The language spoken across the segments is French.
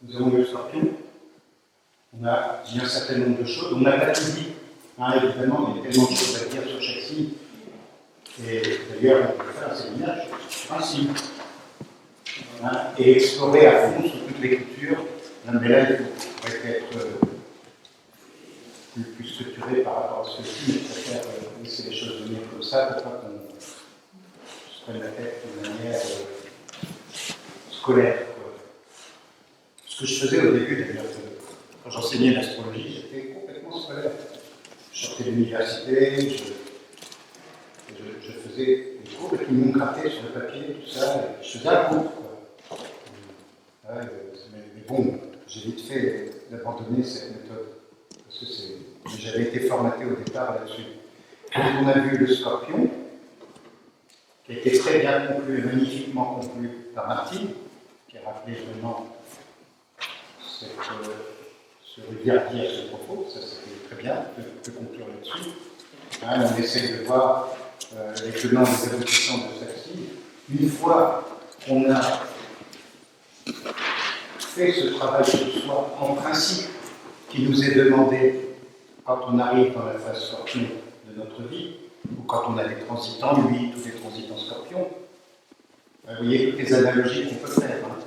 nous avons eu le scorpion. On a dit un certain nombre de choses. On n'a pas tout dit, hein, évidemment, il y a tellement de choses à dire sur chaque signe. Et d'ailleurs, on peut faire un séminaire sur un signe. Hein, et explorer à fond sur toutes les cultures. Mais là, il faudrait être plus structuré par rapport à ce que je dis, mais je préfère laisser les choses venir comme ça, pour pas qu'on se prenne la tête de manière scolaire. Quoi. Ce que je faisais au début, d'ailleurs, quand j'enseignais l'astrologie, j'étais complètement scolaire. Je sortais de l'université, je faisais des cours, et puis ils m'ont gratté sur le papier, tout ça, et je faisais un cours. Quoi. Ouais, mais bon, j'ai vite fait d'abandonner cette méthode. Parce que j'avais été formaté au départ là-dessus. Donc on a vu le scorpion, qui a été très bien conclu, magnifiquement conclu par Martine, qui a rappelé vraiment ce regard-dire à ce propos, ça c'était très bien de conclure là-dessus. Hein, on essaie de voir les tenants et les aboutissants de celle-ci. Une fois qu'on a fait ce travail sur soi, en principe, qui nous est demandé quand on arrive dans la phase scorpion de notre vie, ou quand on a des transitants, lui, tous les transitants scorpions, vous voyez toutes les analogies qu'on peut faire. Hein.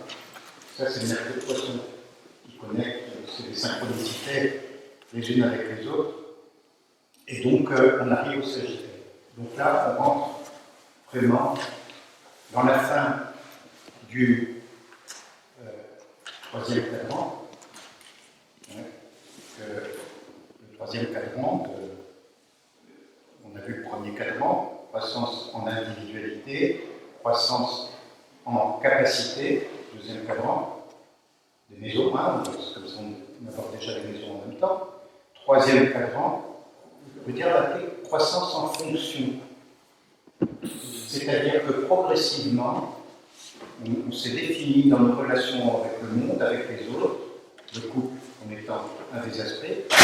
Ça, c'est le mercredi de poisson qui connecte, c'est des synchronicités les unes avec les autres. Et donc, on arrive au Sagittaire. Donc là, on rentre vraiment dans la fin du troisième quadrant. Le troisième quadrant, on a vu le premier quadrant, croissance en individualité, croissance en capacité, deuxième quadrant, des maisons, hein, comme ça on aborde déjà les maisons en même temps. Troisième quadrant, on peut dire la croissance en fonction. C'est-à-dire que progressivement, on s'est défini dans nos relations avec le monde, avec les autres, le couple en étant un des aspects,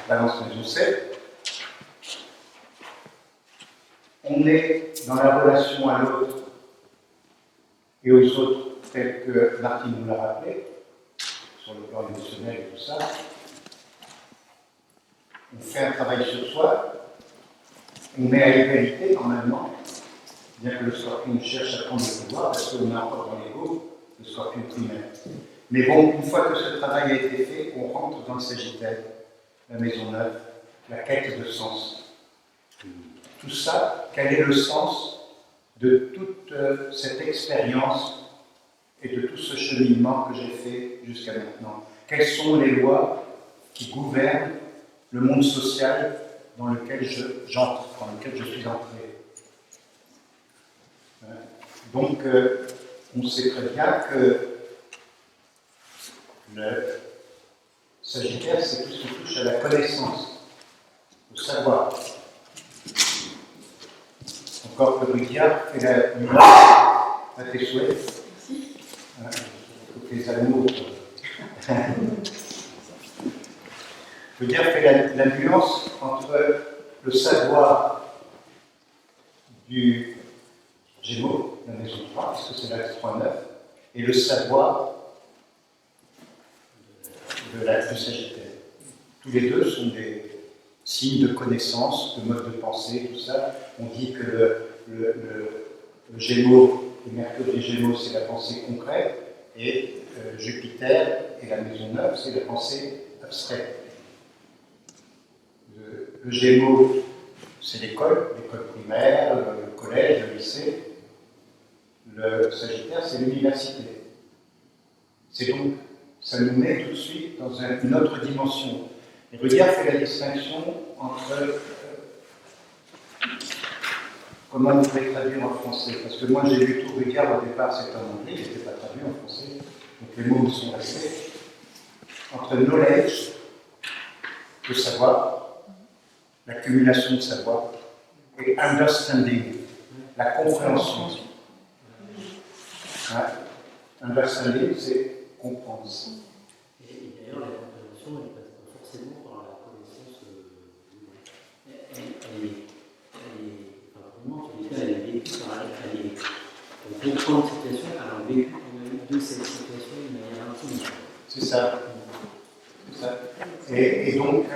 balance maison 7. On est dans la relation à l'autre et aux autres, tel que Martine nous l'a rappelé, sur le plan émotionnel et tout ça. On fait un travail sur soi, on est à égalité normalement, bien que le scorpion cherche à prendre le pouvoir, parce qu'on a encore dans l'ego le scorpion primaire. Mais bon, une fois que ce travail a été fait, on rentre dans le Sagittaire, la maison neuve, la quête de sens. Tout ça, quel est le sens de toute cette expérience et de tout ce cheminement que j'ai fait jusqu'à maintenant? Quelles sont les lois qui gouvernent le monde social dans lequel j'entre, dans lequel je suis entré? Donc, on sait très bien que le Sagittaire, c'est tout ce qui touche à la connaissance, au savoir. Encore que Rudyard fait la nuance à tes souhaits. Toutes les amours. Rudyard fait la nuance entre le savoir du Gémeaux, la maison 3, parce que c'est l'axe 3-9, et le savoir de l'axe du Sagittaire. Tous les deux sont des signes de connaissance, de mode de pensée, tout ça. On dit que le Gémeaux, le Mercure des Gémeaux, c'est la pensée concrète, et Jupiter et la maison 9, c'est la pensée abstraite. Le Gémeaux, c'est l'école primaire, le collège, le lycée. Le Sagittaire, c'est l'université. C'est donc, ça nous met tout de suite dans une autre dimension. Et Rudyard fait la distinction entre comment on pourrait traduire en français. Parce que moi, j'ai lu tout Rudyard au départ, c'était en anglais, il n'était pas traduit en français. Donc les mots me sont restés. Entre knowledge, le savoir, l'accumulation de savoir, et understanding, la compréhension. Ouais. Understanding, c'est comprendre. Et d'ailleurs, la compréhension, elle passe pas forcément par la connaissance. Enfin, pour moi, en tout cas, elle est vécue par on comprend une situation, elle a vécu qu'on a eu de cette situation de manière intime. C'est ça. C'est ça. Et donc,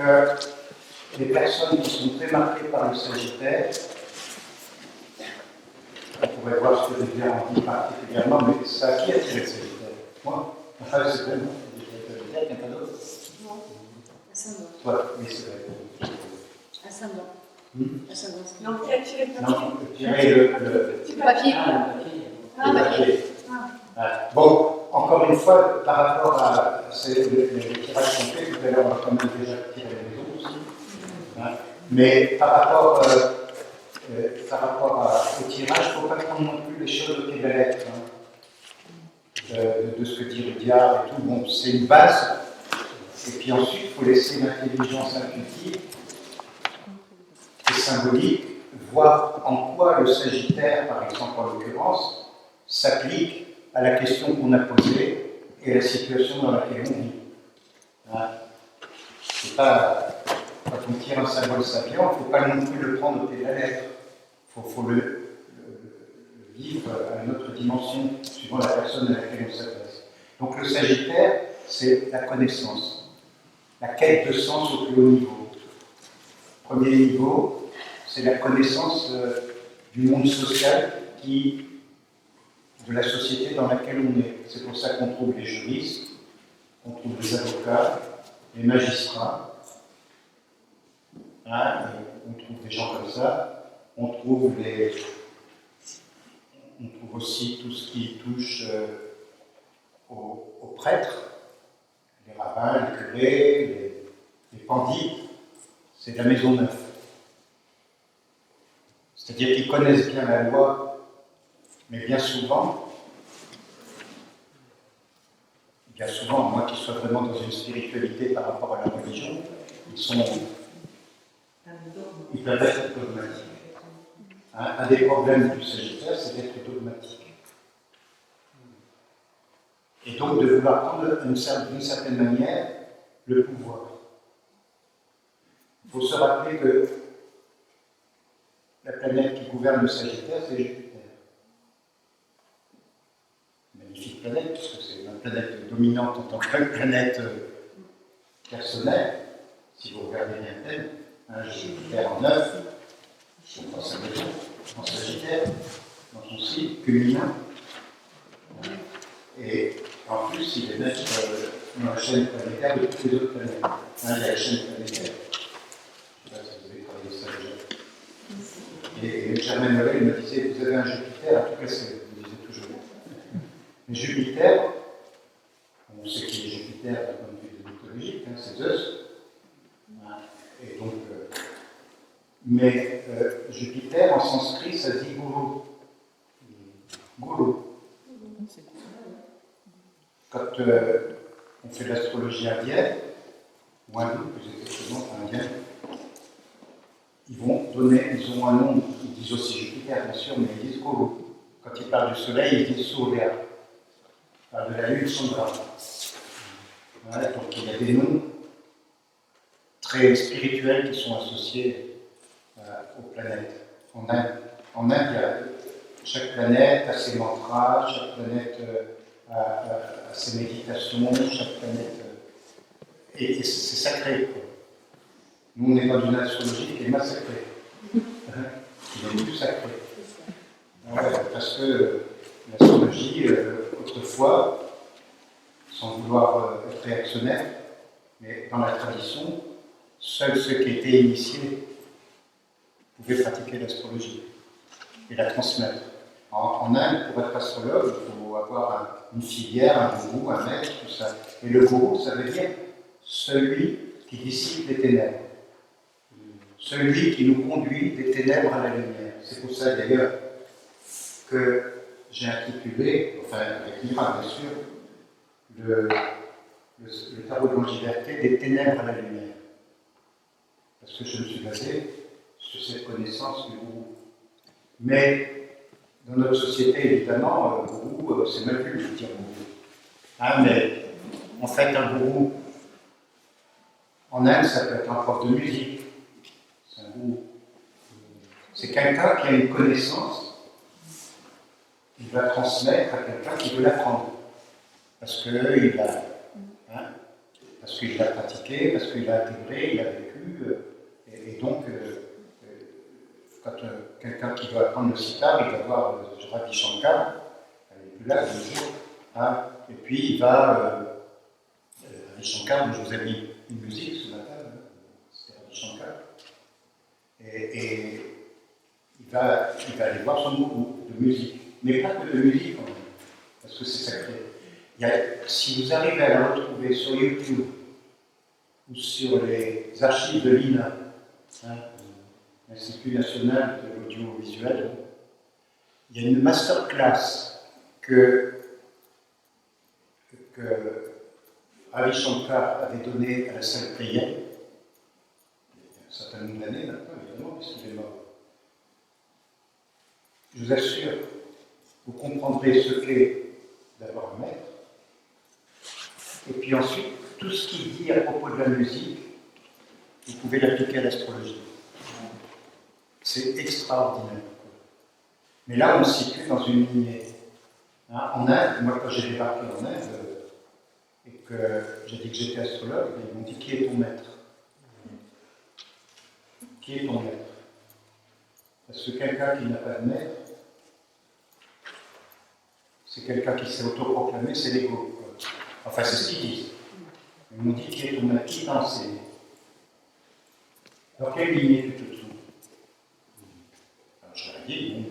les personnes qui sont très marquées par le Sagittaire, on pourrait voir ce que je viens en dit particulièrement, mais ça qui a tiré le Sagittaire? Moi? Enfin, c'est vraiment le Sagittaire, il n'y a pas d'autre? Non. Ascendant. Toi, oui, c'est vrai. Ascendant. Ascendant. Non, qui a tiré le papier? Non, tirer le Du papier. Ah, le papier. Ah. Bon, encore une fois, par rapport à les tirages qu'on fait, tout à l'heure, on a quand même déjà tiré les autres aussi. Hein. Mais par rapport au tirage, il ne faut pas prendre non plus les choses au pied de la lettre. Hein. De ce que dit Rudyard et tout. Bon, c'est une base. Et puis ensuite, il faut laisser l'intelligence intuitive et symbolique voir en quoi le Sagittaire, par exemple en l'occurrence, s'applique à la question qu'on a posée et à la situation dans laquelle on vit. Hein. C'est pas, quand on tire un symbole sapiant, il ne faut pas non plus le prendre au pied de la lettre. Il faut le vivre à une autre dimension, suivant la personne à laquelle on s'adresse. Donc le Sagittaire, c'est la connaissance, la quête de sens au plus haut niveau. Premier niveau, c'est la connaissance du monde social de la société dans laquelle on est. C'est pour ça qu'on trouve les juristes, on trouve les avocats, les magistrats, hein, on trouve des gens comme ça. On trouve aussi tout ce qui touche aux prêtres, les rabbins, les curés, les pandits. C'est de la maison neuve. C'est-à-dire qu'ils connaissent bien la loi, mais bien souvent, moi qui sois vraiment dans une spiritualité par rapport à la religion, ils peuvent être dogmatiques. Un des problèmes du Sagittaire, c'est d'être dogmatique. Et donc de vouloir prendre d'une certaine manière le pouvoir. Il faut se rappeler que la planète qui gouverne le Sagittaire, c'est Jupiter. Magnifique planète, puisque c'est une planète dominante en tant que planète personnelle. Si vous regardez bien le thème, un Jupiter en 9, dans sa maison, en Sagittaire, dans son signe, culminant. Et en plus, il est maître dans la chaîne planétaire de toutes les autres planètes. Il y a la chaîne planétaire. Je ne sais pas si vous avez travaillé ça déjà. Et Germaine Noël me disait, vous avez un Jupiter à tout casser, il me disait toujours. Mais Jupiter, on sait qui est Jupiter d'un point de vue mythologique, hein, c'est Zeus. Et donc, mais Jupiter en sanskrit, ça dit Guru. Guru. Quand on fait de l'astrologie indienne, ou hindoue, plus exactement, indienne, ils ont un nom, ils disent aussi Jupiter, bien sûr, mais ils disent Guru. Quand ils parlent du soleil, ils disent Surya. Ils parlent de la lune, Chandra. Voilà, donc il y a des noms très spirituels qui sont associés aux planètes. En Inde, chaque planète a ses mantras, chaque planète a ses méditations, chaque planète. Et c'est sacré, quoi. Nous, on est dans une astrologie qui est massacrée. Qui n'est plus sacrée. Ouais, parce que l'astrologie, autrefois, sans vouloir être réactionnaire, mais dans la tradition, seuls ceux qui étaient initiés pouvaient pratiquer l'astrologie et la transmettre. En Inde, pour être astrologue, il faut avoir une filière, un gourou, un maître, tout ça. Et le gourou, ça veut dire celui qui dissipe les ténèbres. Celui qui nous conduit des ténèbres à la lumière. C'est pour ça d'ailleurs que j'ai intitulé, enfin avec Mira bien sûr, le tarot de Longiverté des ténèbres à la lumière. Parce que je me suis basé sur cette connaissance du gourou. Mais dans notre société, évidemment, gourou, c'est mal vu de dire gourou. Ah, mais en fait, un gourou, en Inde, ça peut être un prof de musique. C'est un gourou. C'est quelqu'un qui a une connaissance, il va transmettre à quelqu'un qui veut l'apprendre. Parce qu'il a parce qu'il l'a pratiqué, parce qu'il l'a intégré, il a vécu, et donc, quand quelqu'un qui veut apprendre le sitar, il va voir Ravi Shankar, il n'est plus là, de nos jours, hein, et puis il va, Ravi Shankar, je vous ai mis une musique ce matin, hein, c'était Ravi Shankar, et il va aller voir son groupe de musique, mais pas que de musique quand même, parce que c'est sacré. Si vous arrivez à la retrouver sur YouTube ou sur les archives de l'INA, hein, l'Institut national de l'audiovisuel, il y a une masterclass que Ravi Shankar avait donnée à la salle Prière, il y a un certain nombre d'années maintenant, évidemment, puisqu'il est mort. Je vous assure, vous comprendrez ce qu'est d'avoir un maître. Et puis ensuite, tout ce qu'il dit à propos de la musique, vous pouvez l'appliquer à l'astrologie. C'est extraordinaire. Mais là, on se situe dans une lignée. Hein, en Inde, moi, quand j'ai débarqué en Inde, et que j'ai dit que j'étais astrologue, ils m'ont dit: qui est ton maître? Qui est ton maître? Parce que quelqu'un qui n'a pas de maître, c'est quelqu'un qui s'est autoproclamé, c'est l'ego. Enfin, c'est ce qu'ils disent. Ils m'ont dit: qui est ton maître? Qui t'a enseigné? Dans quelle lignée tu te trouves? Alors je leur ai dit: bon,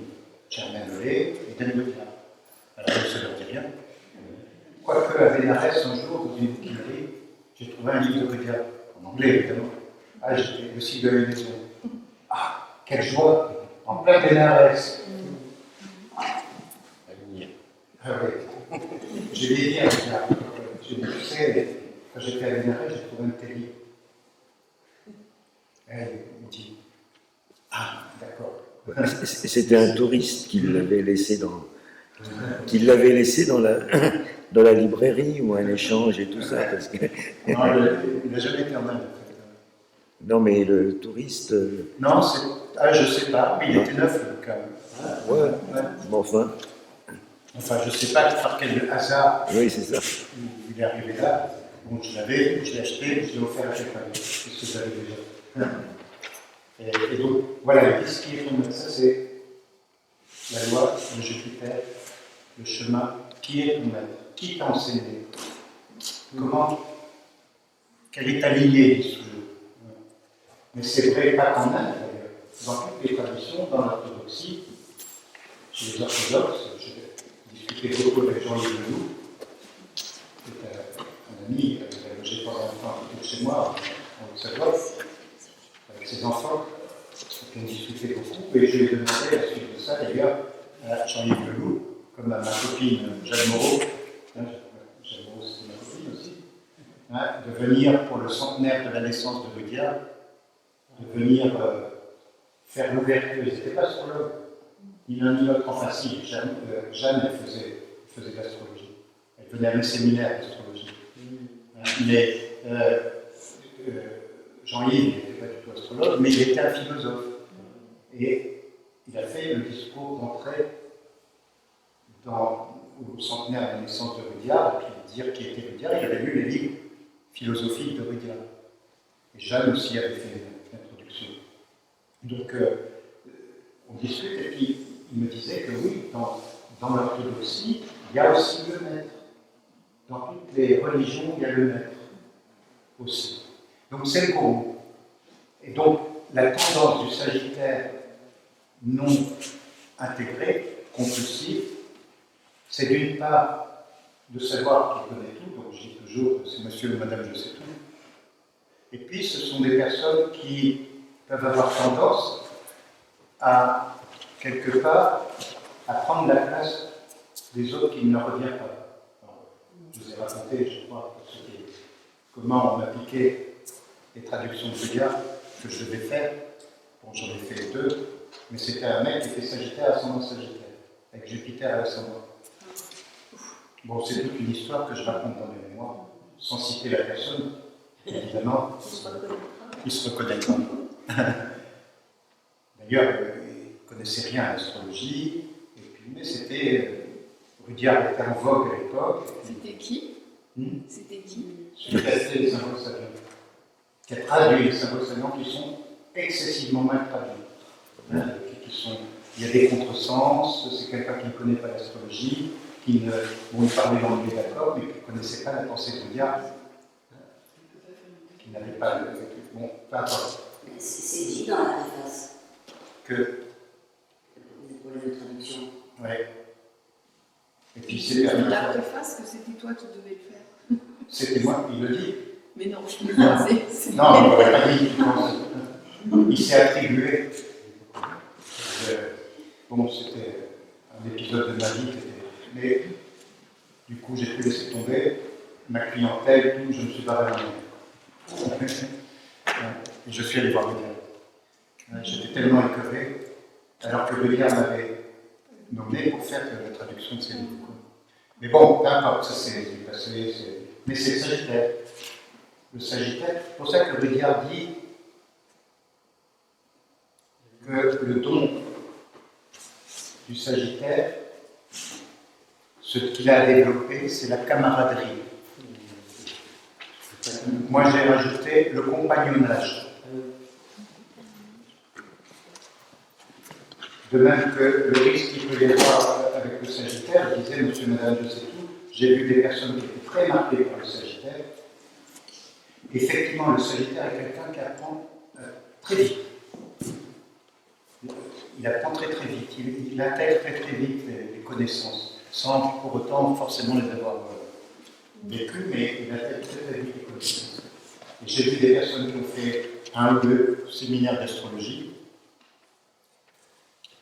Germain Dolé et Dan Godia. Alors ça ne leur dit rien. Quoique à Vénarès, un jour, dans une bouquinerie, j'ai trouvé un livre de Godia, en anglais évidemment. Ah, j'étais le site de la maison. Ah, quelle joie! En plein Vénarès. Ah oui. J'ai vieilli avec ça. Tu sais, quand j'étais à Vénarès, j'ai trouvé un tel livre. Elle me dit: ah, d'accord. C'était un touriste qui l'avait laissé dans la librairie ou un échange et tout ça. Parce que... Non, il n'a jamais été en Inde, en fait. Non, mais le touriste. Non, je ne sais pas, mais il était neuf, quand même. Ouais, Ouais. bon, enfin. Enfin, je ne sais pas par quel hasard Oui, c'est ça. il est arrivé là. Bon, je l'avais, je l'ai acheté, je l'ai offert à quelqu'un, puisque j'avais déjà. Et donc, voilà, qu'est-ce qui est ton maître? Ça, c'est la loi de Jupiter, le chemin. Qui est ton maître? Qui t'a enseigné? Comment? Quelle est ta lignée, dit toujours. Mais c'est vrai, pas qu'en Inde, d'ailleurs. Dans toutes les traditions, dans l'orthodoxie, chez les orthodoxes, j'ai discuté beaucoup avec Jean-Yves Leloup, qui est un ami qui a logé pendant longtemps à côté de chez moi, en Haute-Savoie, avec ses enfants, qui ont discuté beaucoup, et je lui ai demandé à la suite de ça, d'ailleurs, à Jean-Yves Leloup, comme à ma copine Jeanne Moreau, Jeanne Moreau c'était ma copine aussi, de venir pour le centenaire de la naissance de Godia, de venir faire l'ouverture. Ils n'étaient pas astrologues, ni l'un ni l'autre. Enfin, si, Jeanne, elle faisait de l'astrologie. Elle venait à un séminaire d'astrologie. Mais Jean-Yves n'était pas du tout astrologue, mais il était un philosophe. Et il a fait le discours d'entrée au centenaire de la naissance de Rudyard, et puis dire qui était Rudyard. Il avait lu les livres philosophiques de Rudyard. Et Jeanne aussi avait fait l'introduction. Donc, on discute, et puis il me disait que oui, dans l'orthodoxie, il y a aussi le maître. Dans toutes les religions, il y a le maître aussi. Donc, c'est le gourou. Et donc, la tendance du Sagittaire non intégré, compulsif, c'est d'une part de savoir qu'il connaît tout, donc je dis toujours c'est monsieur ou madame je sais tout, et puis ce sont des personnes qui peuvent avoir tendance à, quelque part, à prendre la place des autres qui ne leur revient pas. Alors, je vous ai raconté, je crois, comment on m'a piqué les traductions de Godia que je devais faire. Bon, j'en ai fait deux, mais c'était un mec qui était Sagittaire, ascendant Sagittaire, avec Jupiter à l'ascendant. Bon, c'est toute une histoire que je raconte dans mes mémoires, sans citer la personne, évidemment, il se reconnaîtra. D'ailleurs, il ne connaissait rien à l'astrologie, mais c'était. Rudyard était en vogue à l'époque. C'était qui? C'était qui? Celui qui a fait les symboles sapiens, qui a traduit les symboles sapiens qui sont excessivement mal traduits. Hein, il y a des contresens, c'est quelqu'un qui ne connaît pas l'astrologie, qui ne, bon, il parlait l'anglais d'accord, mais qui ne connaissait pas la pensée de Dieu, qui n'avait pas le. Bon, peu importe. C'est dit dans la préface. Que. Le problème de traduction. Ouais. Et puis c'est permis. La préface que c'était toi qui devais le faire. C'était moi qui le dis. Mais non, je me disais. Non, on n'aurait pas dit. Il s'est attribué. Bon, c'était un épisode de ma vie, mais du coup, j'ai pu laisser tomber ma clientèle, tout, je me suis barré en mer. Et je suis allé voir le gars. J'étais tellement écœuré, alors que le gars m'avait nommé pour faire la traduction de ces livres. Mais bon, peu importe, ça c'est passé, mais c'est le Sagittaire. Le Sagittaire, c'est pour ça que le Béliard dit que le don du Sagittaire, ce qu'il a développé, c'est la camaraderie. Moi, j'ai rajouté le compagnonnage. De même que le risque qu'il peut y avoir avec le Sagittaire, je disais, monsieur, madame, je sais tout, j'ai vu des personnes qui étaient très marquées par le Sagittaire. Effectivement, le Sagittaire est quelqu'un qui apprend très vite. Il apprend très très vite, il intègre très très vite les connaissances, sans pour autant forcément les avoir vécues, mais il intègre très très vite les connaissances. Et j'ai vu des personnes qui ont fait un ou deux séminaires d'astrologie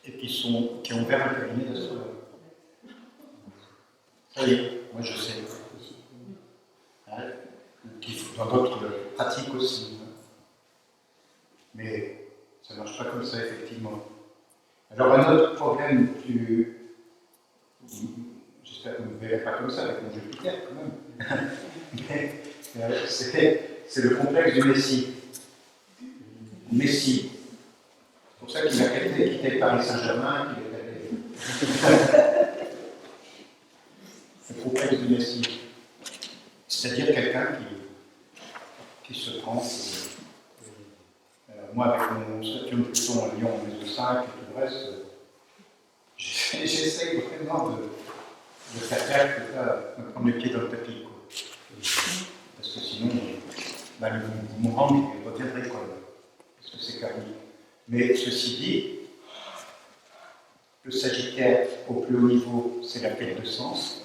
et qui ont ouvert un cabinet d'astrologie. Ça y est, moi je sais. Hein, dans d'autres pratiques aussi. Hein. Mais ça ne marche pas comme ça, effectivement. Alors, un autre problème j'espère que vous ne verrez pas comme ça avec mon Jupiter, quand même. Mais c'est le complexe du Messie. Messie. C'est pour ça qu'il a quitté Paris Saint-Germain, qu'il est allé. Le complexe du Messie. C'est-à-dire quelqu'un qui se prend. Moi, avec mon Saturne Pluton en Lion en maison 5 et tout le reste, j'essaye vraiment de faire gaffe de me prendre les pieds dans le tapis. Quoi. Parce que sinon, mon rang il reviendrait quoi. Parce que c'est karmique. Mais ceci dit, le Sagittaire, au plus haut niveau, c'est la quête de sens.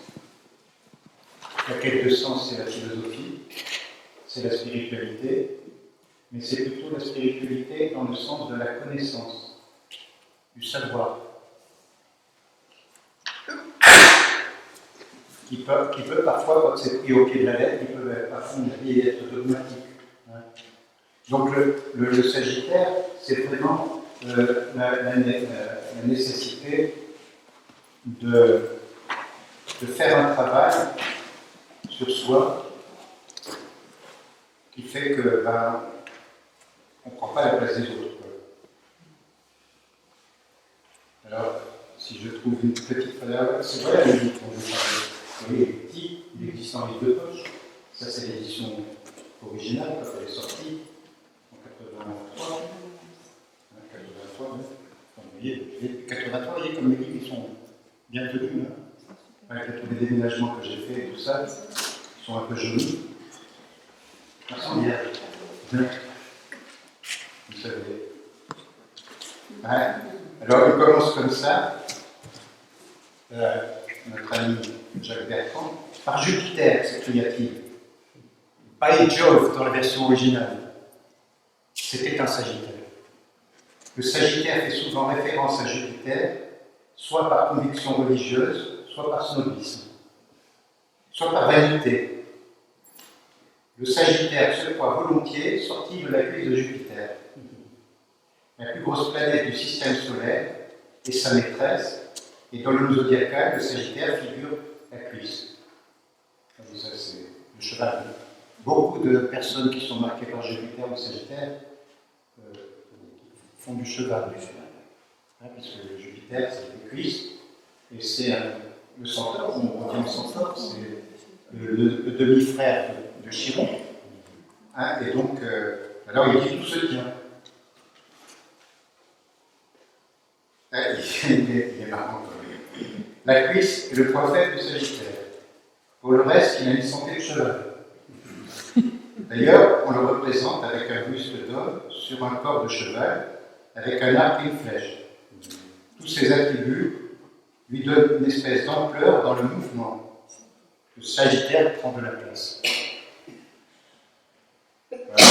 La quête de sens, c'est la philosophie, c'est la spiritualité. Mais c'est plutôt la spiritualité dans le sens de la connaissance, du savoir, qui peut parfois, quand c'est pris au pied de la lettre, qui peut parfois être dogmatique. Hein. Donc le Sagittaire, c'est vraiment la nécessité de faire un travail sur soi qui fait que on ne prend pas la place des autres. Alors, si je trouve une petite valeur, c'est voilà le livre dont je parlais. Vous voyez, il est petit, il existe en livre de poche. Ça, c'est l'édition originale, quand elle est sortie, en 83. 83, hein. Vous voyez, 83, vous voyez, comme les livres, ils sont bien tenus. Hein. Avec tous les déménagements que j'ai faits et tout ça, ils sont un peu jolis. Ça sent bien. Vous savez. Hein? Alors, on commence comme ça. Notre ami Jacques Bertrand. Par Jupiter, s'écria-t-il. By Jove dans la version originale. C'était un Sagittaire. Le Sagittaire fait souvent référence à Jupiter, soit par conviction religieuse, soit par snobisme, soit par vanité. Le Sagittaire se croit volontiers sorti de la cuisse de Jupiter. La plus grosse planète du système solaire et sa maîtresse, et dans le zodiacal, le Sagittaire figure la cuisse. Ça, c'est le cheval. Beaucoup de personnes qui sont marquées par Jupiter ou Sagittaire font du cheval. Hein, puisque le Jupiter, c'est les cuisses, et c'est le centaure, on revient au centaure, le demi-frère de Chiron. Hein, et donc, alors il dit tout se tient. Il est marrant. La cuisse est le point faible du Sagittaire. Pour le reste, il a une santé de cheval. D'ailleurs, on le représente avec un buste d'homme sur un corps de cheval, avec un arc et une flèche. Tous ces attributs lui donnent une espèce d'ampleur dans le mouvement. Le Sagittaire prend de la place. Voilà.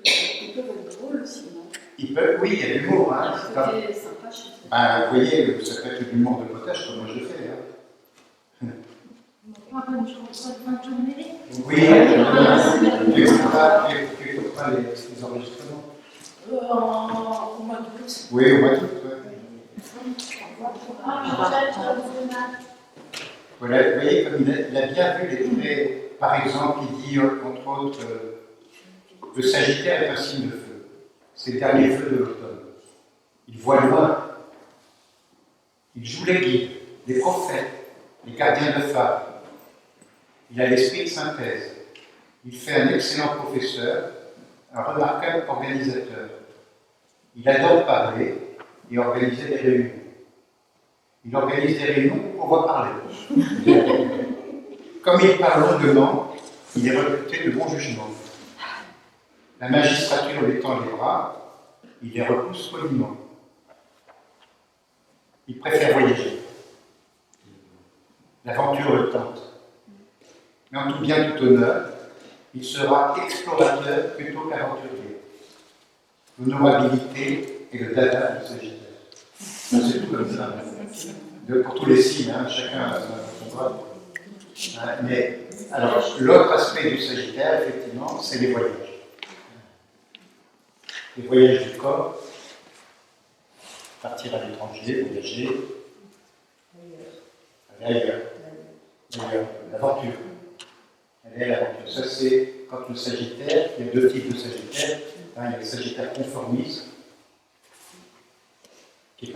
Ils peuvent être drôles aussi, non? Oui, il y a de l'humour. Hein, C'était sympa chez eux. vous voyez, ça peut être de l'humour de potage, comme moi je le fais. Hein. Bonne journée. Oui, tu n'écouteras les enregistrements. Au mois d'août. Oui, au mois d'août. Voilà, vous voyez, comme il a bien vu les traits. Par exemple, il dit, entre autres, le Sagittaire est un signe de feu. C'est le dernier feu de l'automne. Il voit loin. Il joue les guides, les prophètes, les gardiens de phare. Il a l'esprit de synthèse. Il fait un excellent professeur, un remarquable organisateur. Il adore parler et organiser des réunions. Il organise des réunions pour pouvoir parler. Comme il parle longuement, il est réputé de bon jugement. La magistrature lui tend les bras, il les repousse poliment. Il préfère voyager. L'aventure le tente. Mais en tout bien, tout honneur, il sera explorateur plutôt qu'aventurier. L'honorabilité et le dada du Sagittaire. C'est tout comme ça. Pour tous les signes, hein, chacun a son droit. Mais alors, l'autre aspect du Sagittaire, effectivement, c'est les voyages. Les voyages du corps, partir à l'étranger, voyager, aller ailleurs. L'aventure. Aller à l'aventure. Ça, c'est quand le Sagittaire, il y a deux types de Sagittaire. Il y a le Sagittaire conformiste, qui est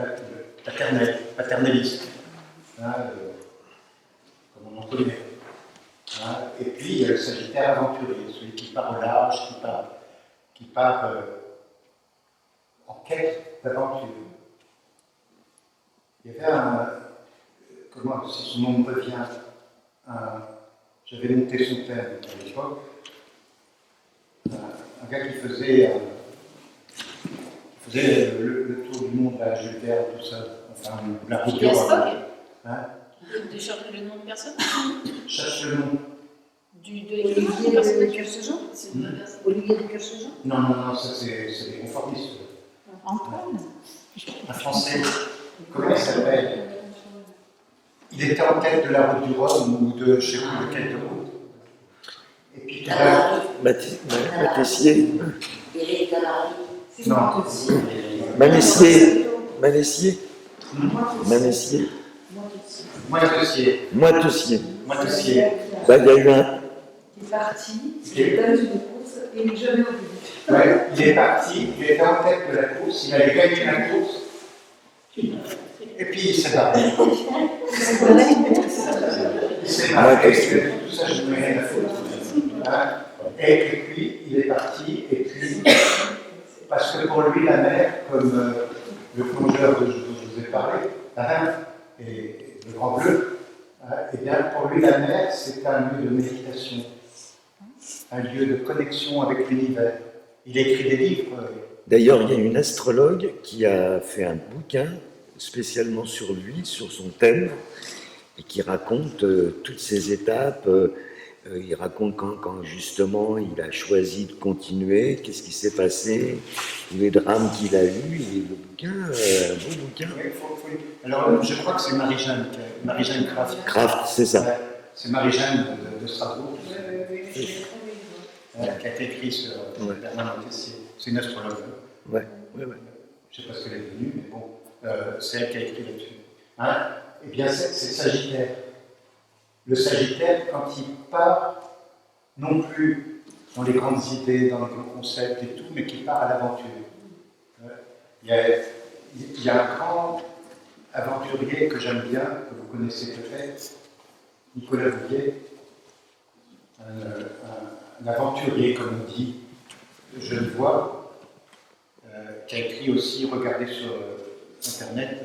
paternaliste, comme on en connaît. Et puis, il y a le Sagittaire aventurier, celui qui part au large, qui part en quête d'aventure. Il y avait comment, si son nom me revient, j'avais monté son thème à l'époque, un gars qui faisait le tour du monde à Jules Verne, tout ça, enfin, la route du roi. De chercher le nom de personne? Cherche le nom. De l'écrivain, de personne de Kersejean? Olivier de Kersejean? Non, ça c'est des conformistes. Antoine? Un Français, comment il s'appelle? Il était en tête de la route du Rhum ou de je ne sais plus de quelle route. Et puis Matessier. Éric Galari. non. Manessier. Manessier. Moitessier. Il y a eu un. Il est parti, il est dans une course et il n'est jamais revenu. Ouais, il est parti, il était en tête de la course, il avait gagné la course. Et puis il s'est barré. Il s'est barré, tout ça, je ne mets rien à foutre. Et puis il est parti, et puis, parce que pour lui, la mer, comme le plongeur dont je vous ai parlé, et le grand bleu, et bien pour lui, la mer, c'est un lieu de méditation, un lieu de connexion avec l'univers. Il écrit des livres. D'ailleurs, il y a une astrologue qui a fait un bouquin spécialement sur lui, sur son thème, et qui raconte toutes ces étapes. Il raconte quand justement il a choisi de continuer, qu'est-ce qui s'est passé, les drames qu'il a eus, et le bouquin, un beau bouquin. Oui. Alors, je crois que c'est Marie-Jeanne Kraft. Kraft, c'est ça. Ouais, c'est Marie-Jeanne de Strasbourg qui a été écrit sur Bernard Montessier. C'est une astrologue. Ouais. Je ne sais pas ce qu'elle est devenue, mais bon, c'est elle qui a écrit là-dessus. Eh bien, c'est Sagittaire. Le Sagittaire, quand il part, non plus dans les grandes idées, dans les grands concepts et tout, mais qui part à l'aventure. Il y a un grand aventurier que j'aime bien, que vous connaissez peut-être, Nicolas Bouvier, un aventurier, comme on dit, genevois, qui a écrit aussi, regardez sur Internet,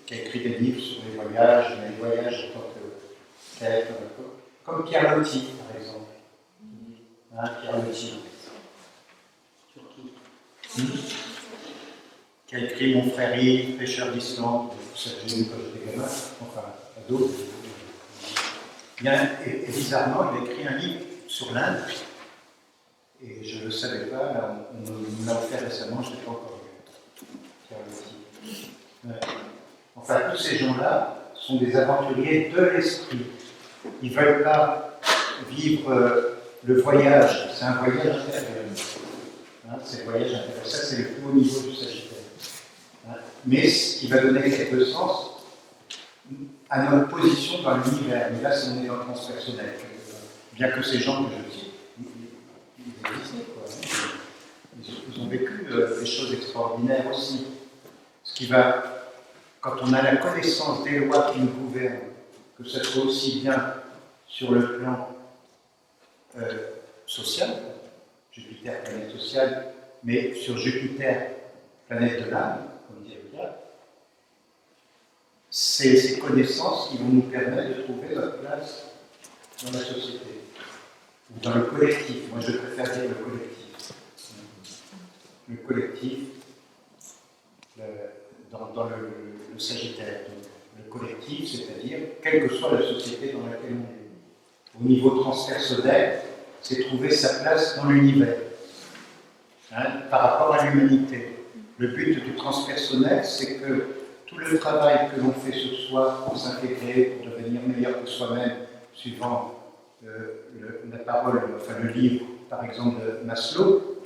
qui a écrit des livres sur les voyages en tant que quête, comme Pierre Loti, par exemple. Hein, Pierre Loti. Qui a écrit Mon frère Yves, pêcheur d'Islande, ça j'ai lu quand j'étais gamin, enfin, ado. Bien, et bizarrement, il a écrit un livre sur l'Inde, et je ne le savais pas, là, on me l'a offert récemment, je ne l'ai pas encore lu. Pierre Loti. Ouais. Enfin, tous ces gens-là sont des aventuriers de l'esprit. Ils ne veulent pas vivre le voyage, c'est un voyage intérieur. Hein, c'est le voyage intérieur. Ça, c'est le plus haut niveau du Sagittaire. Hein, mais ce qui va donner quelque sens à notre position dans l'univers. Mais là, on est dans le transpersonnel. Bien que ces gens que je cite, ils existaient, quoi. Ils ont vécu des choses extraordinaires aussi. Ce qui va. Quand on a la connaissance des lois qui nous gouvernent, que ce soit aussi bien sur le plan social, Jupiter, planète sociale, mais sur Jupiter, planète de l'âme, comme dit Pierre, c'est ces connaissances qui vont nous permettre de trouver notre place dans la société, ou dans le collectif. Moi, je préfère dire le collectif. Le collectif, dans le Sagittaire. Donc, le collectif, c'est-à-dire, quelle que soit la société dans laquelle on est. Au niveau transpersonnel, c'est trouver sa place dans l'univers, hein, par rapport à l'humanité. Le but du transpersonnel, c'est que tout le travail que l'on fait sur soi pour s'intégrer, pour devenir meilleur que soi-même, suivant la parole, enfin le livre, par exemple, de Maslow,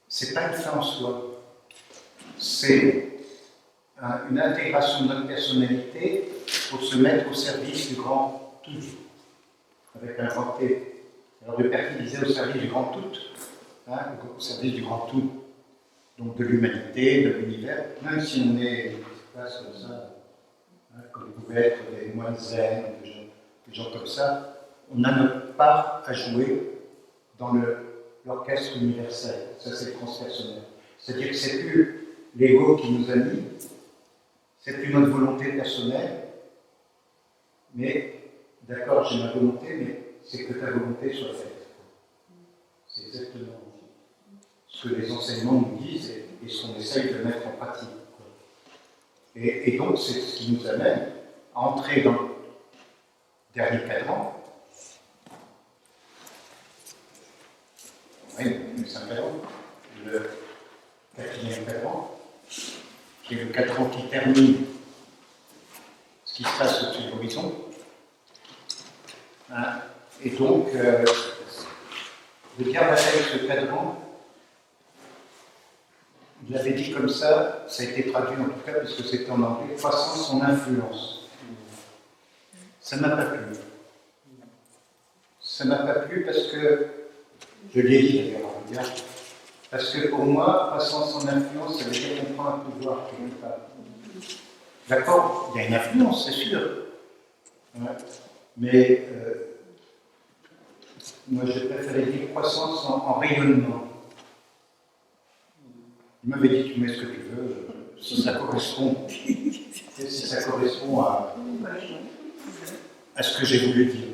c'est pas une fin en soi. C'est une intégration de notre personnalité pour se mettre au service du grand tout, avec un grand T. Alors de fertiliser au service du grand tout, hein, au service du grand tout, donc de l'humanité, de l'univers, même si on est place comme ça, hein, comme pouvait être des moines zen, des gens comme ça, on a notre part à jouer dans l'orchestre universel. Ça, c'est le transpersonnel. C'est-à-dire que c'est plus l'ego qui nous anime, c'est plus notre volonté personnelle, mais d'accord, j'ai ma volonté, mais c'est que ta volonté soit faite. C'est exactement ce que les enseignements nous disent et ce qu'on essaye de mettre en pratique. Et donc, c'est ce qui nous amène à entrer dans le dernier cadran. Oui, le 5 cadran, le 4e cadran, qui est le cadran qui termine ce qui se passe au-dessus de l'horizon. Hein, et donc, le garde avec ce cadran, il l'avait dit comme ça a été traduit en tout cas, puisque c'était en anglais, croissance en influence. Ça ne m'a pas plu. Ça ne m'a pas plu parce que, je l'ai dit d'ailleurs, parce que pour moi, croissance en influence, ça veut dire qu'on prend un pouvoir quelque part. D'accord, il y a une influence, c'est sûr. Ouais. Mais moi, je préférais dire croissance en rayonnement. Il m'avait dit, tu mets ce que tu veux, si ça correspond à ce que j'ai voulu dire.